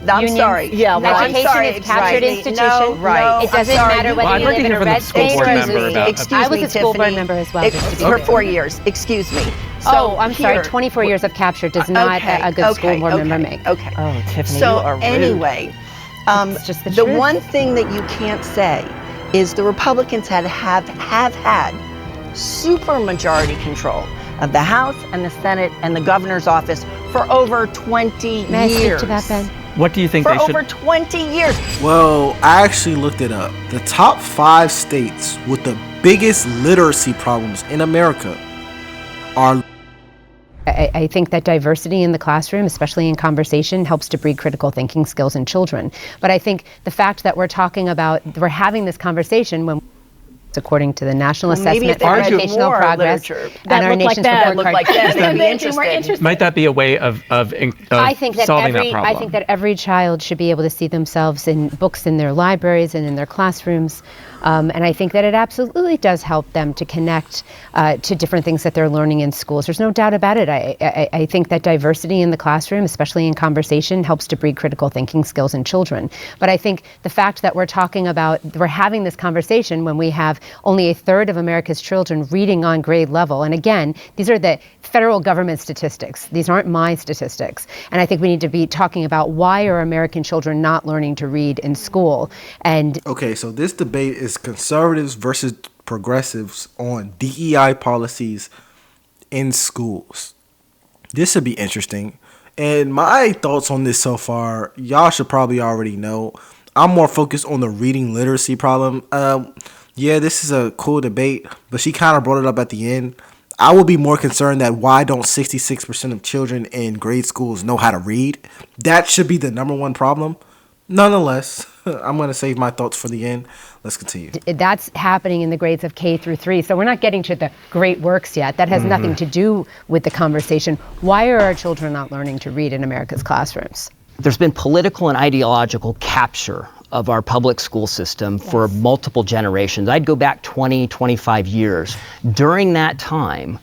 I'm sorry. Yeah, well, education is captured institution. No, right. It doesn't matter whether you live in a red state or a blue state. I was a school board member as well. For 4 years. Excuse me. So I'm sorry. 24 years of capture does not a good school board member make. Okay. Oh, Tiffany, so you are rude. Anyway, it's just the the truth. one thing that you can't say is the Republicans have had super majority control of the House and the Senate and the governor's office for over 20 years. May I speak to that, Ben? What do you think For they should... over 20 years. Well, I actually looked it up. The top 5 states with the biggest literacy problems in America are... I think that diversity in the classroom, especially in conversation, helps to breed critical thinking skills in children. But I think the fact that we're having this conversation when, according to the National Assessment for Educational Progress and our nation's report card, might that be a way of solving that problem? I think that every child should be able to see themselves in books in their libraries and in their classrooms. And I think that it absolutely does help them to connect to different things that they're learning in schools. There's no doubt about it. I think that diversity in the classroom, especially in conversation, helps to breed critical thinking skills in children. But I think the fact that we're having this conversation when we have only a third of America's children reading on grade level. And again, these are the federal government statistics. These aren't my statistics. And I think we need to be talking about why are American children not learning to read in school. And okay, so this debate is conservatives versus progressives on DEI policies in schools. This should be interesting. And my thoughts on this so far, y'all should probably already know. I'm more focused on the reading literacy problem. Yeah, this is a cool debate, but she kind of brought it up at the end. I would be more concerned that why don't 66% of children in grade schools know how to read? That should be the number one problem. Nonetheless, I'm going to save my thoughts for the end. Let's continue. That's happening in the grades of K through 3. So we're not getting to the great works yet. That has nothing to do with the conversation. Why are our children not learning to read in America's classrooms? There's been political and ideological capture of our public school system for multiple generations. I'd go back 20, 25 years. During that time,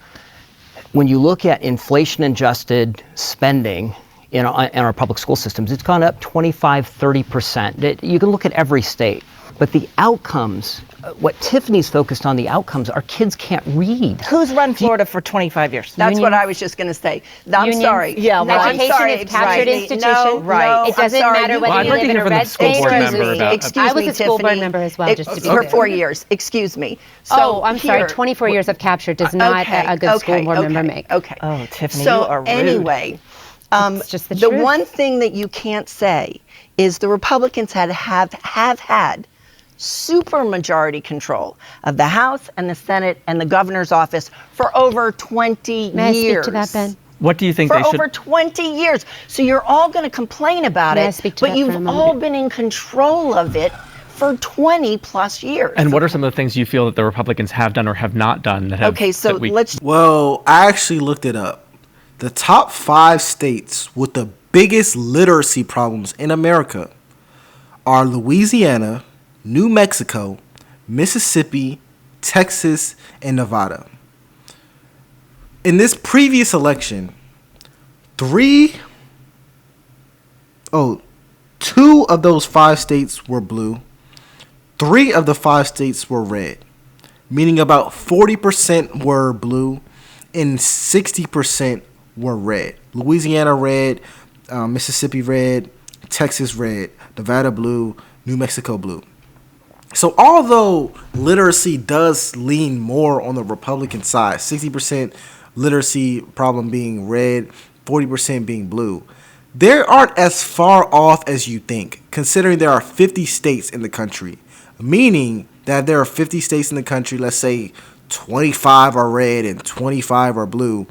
when you look at inflation-adjusted spending in our public school systems, it's gone up 25, 30%. You can look at every state. But the outcomes, what Tiffany's focused on, the outcomes, our kids can't read. Who's run Florida for 25 years? That's what I was just going to say. I'm sorry. Yeah, well, education is captured institution. No, it doesn't matter whether you live in a red state or a blue state. I was a school board member as well, just to be clear. For 4 years. Excuse me. I'm sorry. 24 years of capture does not a good school board member make. Okay. Oh, Tiffany, you are rude. Anyway, it's just the truth. one thing that you can't say is the Republicans have had super majority control of the House and the Senate and the governor's office for over 20 years. May I speak to that, Ben? What do you think they should... For over 20 years. So you're all going to complain about it, but you've all been in control of it for 20 plus years. And what are some of the things you feel that the Republicans have done or have not done that have... Well, I actually looked it up. The top 5 states with the biggest literacy problems in America are Louisiana, New Mexico, Mississippi, Texas, and Nevada. In this previous election, 2 of those 5 states were blue. 3 of the 5 states were red, meaning about 40% were blue and 60% were red. Louisiana red, Mississippi red, Texas red, Nevada blue, New Mexico blue. So although literacy does lean more on the Republican side, 60% literacy problem being red, 40% being blue, they aren't as far off as you think, considering there are 50 states in the country. Meaning that there are 50 states in the country, let's say 25 are red and 25 are blue.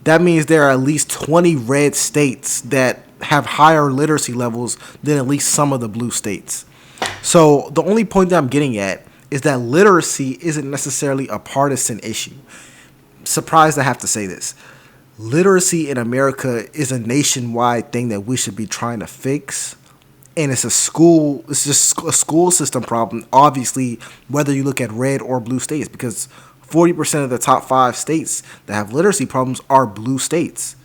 That means there are at least 20 red states that have higher literacy levels than at least some of the blue states. So the only point that I'm getting at is that literacy isn't necessarily a partisan issue. Surprised I have to say this. Literacy in America is a nationwide thing that we should be trying to fix. And it's just a school system problem, obviously, whether you look at red or blue states, because 40% of the top 5 states that have literacy problems are blue states.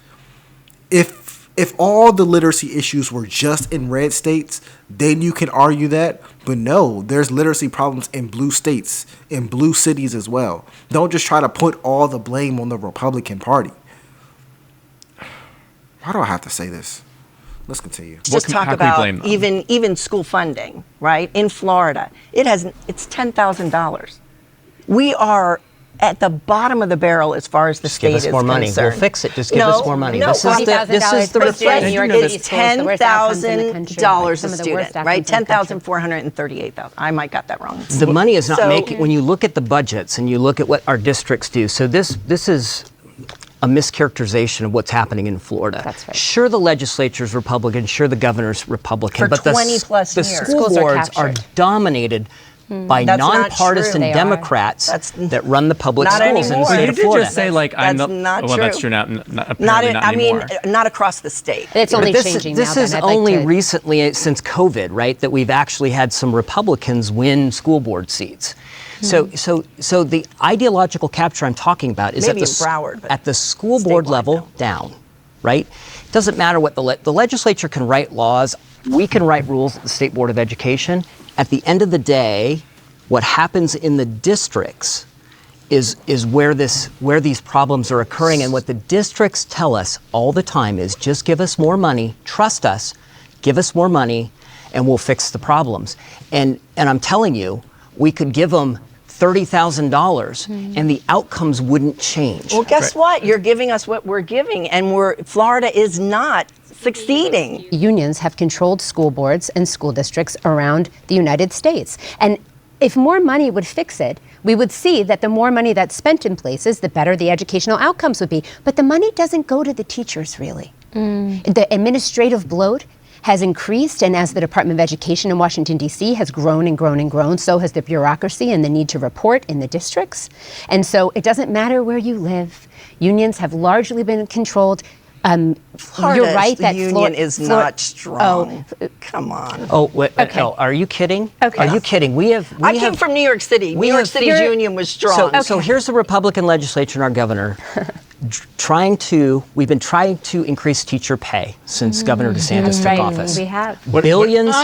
If If all the literacy issues were just in red states, then you can argue that. But no, there's literacy problems in blue states, in blue cities as well. Don't just try to put all the blame on the Republican Party. Why do I have to say this? Let's continue. Just talk about even school funding, right? In Florida, it's $10,000. We are at the bottom of the barrel as far as the state is concerned. Give us more money. We'll fix it. Just give us more money. This is the refrain. It's $10,000 a student, right? $10,438,000. I might got that wrong. The money is not making. When you look at the budgets and you look at what our districts do, so this is a mischaracterization of what's happening in Florida. That's right. Sure, the legislature's Republican. Sure, the governor's Republican. For 20 plus the years. school boards are dominated by nonpartisan Democrats that run the public schools in the state of Florida. You did just say that's not true. Well, that's true now. Not anymore. Not across the state. It's only changing now. This is only recently, since COVID, right, that we've actually had some Republicans win school board seats. So the ideological capture I'm talking about is at the school board level down, right? It doesn't matter what the legislature can write laws. We can write rules at the State Board of Education. At the end of the day, what happens in the districts is where these problems are occurring. And what the districts tell us all the time is just give us more money, trust us, give us more money, and we'll fix the problems. And I'm telling you, we could give them $30,000 and the outcomes wouldn't change. Well, guess what? You're giving us what we're giving, and Florida is not succeeding. Unions have controlled school boards and school districts around the United States. And if more money would fix it, we would see that the more money that's spent in places, the better the educational outcomes would be. But the money doesn't go to the teachers, really. The administrative bloat has increased, and as the Department of Education in Washington, D.C. has grown and grown and grown, so has the bureaucracy and the need to report in the districts. And so it doesn't matter where you live. Unions have largely been controlled. You're right that union is not strong. Oh, come on. Oh, wait, okay. No, are you kidding? Okay. Are you kidding? I came from New York City. New York City's union was strong. So here's the Republican legislature and our governor we've been trying to increase teacher pay since Governor DeSantis took office. We have. Billions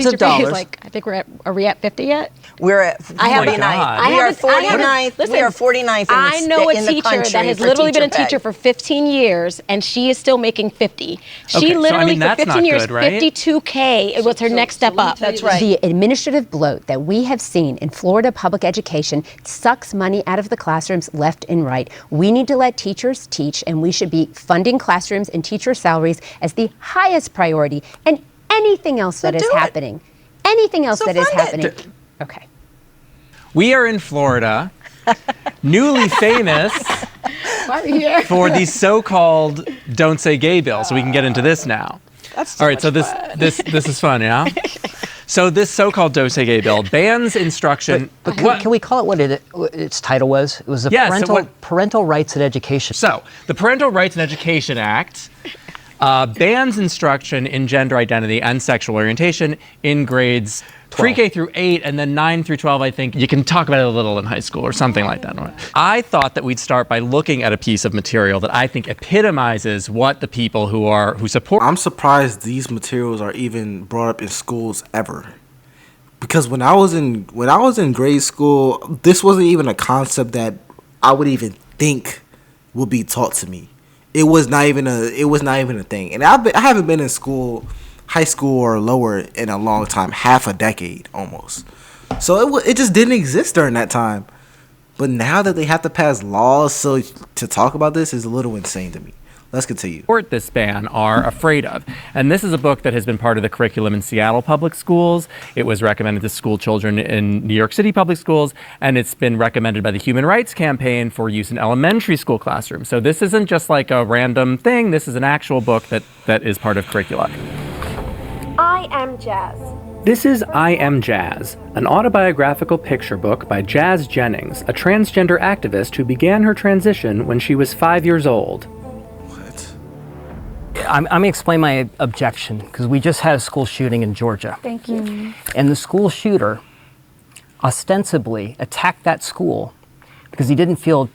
of dollars. I think are we at 50 yet? We're at 49th. We are 49th. We are 49th. I know a teacher that has literally been a teacher for 15 years, and she is still making 50. She literally for 15 years, right? $52K was her next step up. That's right. The administrative bloat that we have seen in Florida public education sucks money out of the classrooms left and right. We need to let teachers teach, and we should be funding classrooms and teacher salaries as the highest priority, and anything else that is happening. Anything else that is happening. Okay. We are in Florida, newly famous for the so-called "Don't Say Gay" bill. So we can get into this now. All right. So this is fun, yeah. So this so-called "Don't Say Gay" bill bans instruction. But can we call it what its title was? It was the Parental Rights in Education. So the Parental Rights in Education Act bans instruction in gender identity and sexual orientation in grades pre-K through 8, and then 9 through 12, I think. You can talk about it a little in high school or something like that. I thought that we'd start by looking at a piece of material that I think epitomizes what the people who support. I'm surprised these materials are even brought up in schools ever. Because when I was in grade school, this wasn't even a concept that I would even think would be taught to me. It was not even a thing. And I haven't been in school, high school or lower, in a long time, half a decade almost. So it just didn't exist during that time. But now that they have to pass laws so to talk about this is a little insane to me. Let's continue. Support this ban are afraid of. And this is a book that has been part of the curriculum in Seattle public schools. It was recommended to school children in New York City public schools, and it's been recommended by the Human Rights Campaign for use in elementary school classrooms. So this isn't just like a random thing. This is an actual book that is part of curricula. I Am Jazz. This is I Am Jazz, an autobiographical picture book by Jazz Jennings, a transgender activist who began her transition when she was 5 years old. I'm going to explain my objection, because we just had a school shooting in Georgia. Thank you. And the school shooter ostensibly attacked that school because he didn't feel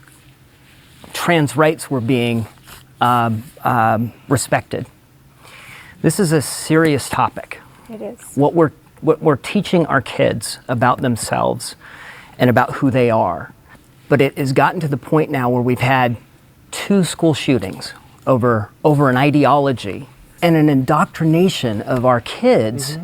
trans rights were being respected. This is a serious topic. It is. What we're teaching our kids about themselves and about who they are. But it has gotten to the point now where we've had 2 school shootings over an ideology and an indoctrination of our kids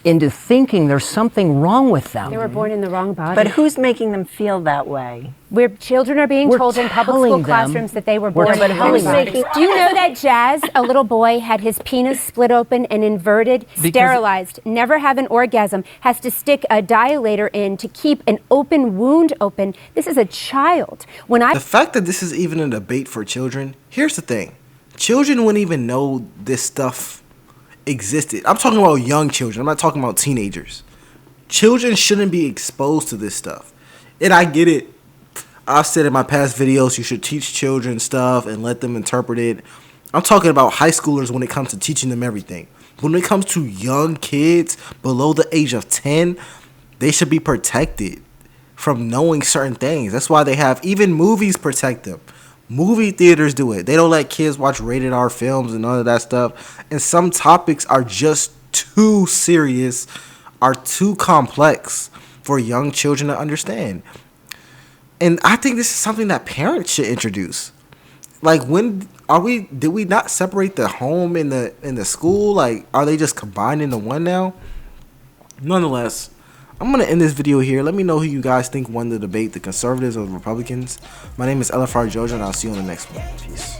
into thinking there's something wrong with them. They were born in the wrong body. But who's making them feel that way? Where children are being told in public school classrooms that they were born in the wrong body. Do you know that Jazz, a little boy, had his penis split open and inverted, sterilized, never have an orgasm, has to stick a dilator in to keep an open wound open? This is a child. The fact that this is even a debate for children, here's the thing. Children wouldn't even know this stuff existed. I'm talking about young children. I'm not talking about teenagers. Children shouldn't be exposed to this stuff. And I get it. I've said in my past videos you should teach children stuff and let them interpret it. I'm talking about high schoolers when it comes to teaching them everything. When it comes to young kids below the age of 10, they should be protected from knowing certain things. That's why they have even movies protect them. Movie theaters do it. They don't let kids watch rated R films and all of that stuff. And some topics are just too serious, are too complex for young children to understand. And I think this is something that parents should introduce. Like, did we not separate the home and the school? Like, are they just combined into one now? Nonetheless, I'm going to end this video here. Let me know who you guys think won the debate, the conservatives or the Republicans. My name is LFR JoJo, and I'll see you on the next one. Peace.